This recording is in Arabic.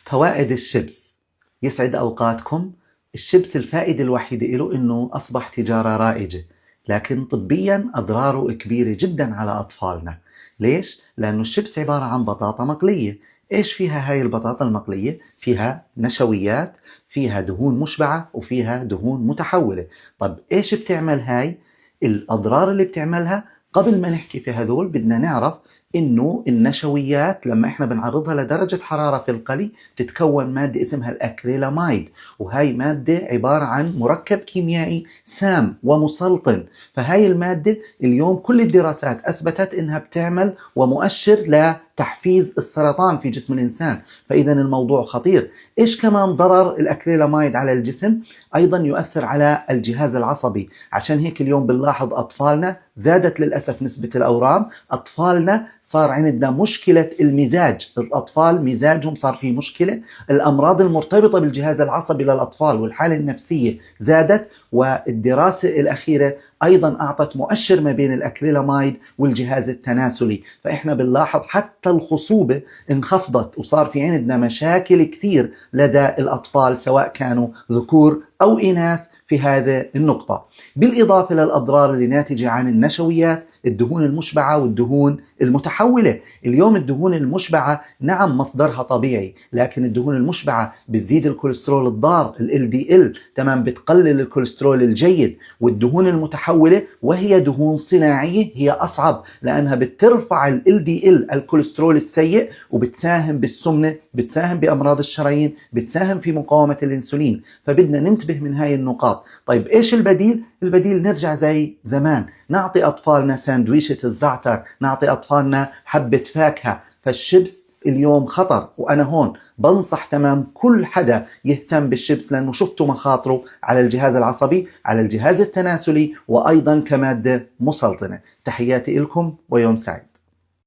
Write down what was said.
فوائد الشيبس. يسعد أوقاتكم. الشيبس الفائدة الوحيدة له إنه أصبح تجارة رائجة، لكن طبيا أضراره كبيرة جدا على أطفالنا. ليش؟ لأنه الشيبس عبارة عن بطاطا مقلية. إيش فيها هاي البطاطا المقلية؟ فيها نشويات، فيها دهون مشبعة، وفيها دهون متحولة. طب إيش بتعمل هاي؟ الأضرار اللي بتعملها قبل ما نحكي في هذول بدنا نعرف إنه النشويات لما إحنا بنعرضها لدرجة حرارة في القلي تتكون مادة اسمها الأكريلاميد، وهي مادة عبارة عن مركب كيميائي سام ومسلطن. فهاي المادة اليوم كل الدراسات أثبتت إنها بتعمل ومؤشر لتحفيز السرطان في جسم الإنسان. فإذا الموضوع خطير. إيش كمان ضرر الأكريلاميد على الجسم؟ أيضا يؤثر على الجهاز العصبي. عشان هيك اليوم بنلاحظ أطفالنا زادت للأسف نسبة الأورام. أطفالنا صار عندنا مشكلة المزاج، الأطفال مزاجهم صار فيه مشكلة. الأمراض المرتبطة بالجهاز العصبي للأطفال والحالة النفسية زادت. والدراسة الأخيرة أيضا أعطت مؤشر ما بين الأكريلاميد والجهاز التناسلي. فإحنا بنلاحظ حتى الخصوبة انخفضت، وصار في عندنا مشاكل كثير لدى الأطفال سواء كانوا ذكور أو إناث في هذه النقطة. بالإضافة للأضرار اللي ناتجة عن النشويات، الدهون المشبعة والدهون المتحولة. اليوم الدهون المشبعة نعم مصدرها طبيعي، لكن الدهون المشبعة بتزيد الكوليسترول الضار LDL، تمام، بتقلل الكوليسترول الجيد. والدهون المتحولة وهي دهون صناعية هي أصعب، لأنها بترفع LDL الكوليسترول السيء، وبتساهم بالسمنة، بتساهم بأمراض الشرايين، بتساهم في مقاومة الإنسولين. فبدنا ننتبه من هاي النقاط. طيب إيش البديل؟ البديل نرجع زي زمان، نعطي أطفالنا ساندويشة الزعتر، نعطي أطفالنا حبة فاكهة. فالشيبس اليوم خطر، وأنا هون بنصح تمام كل حدا يهتم بالشيبس، لأنه شفتوا مخاطره على الجهاز العصبي، على الجهاز التناسلي، وأيضا كمادة مسرطنة. تحياتي لكم ويوم سعيد.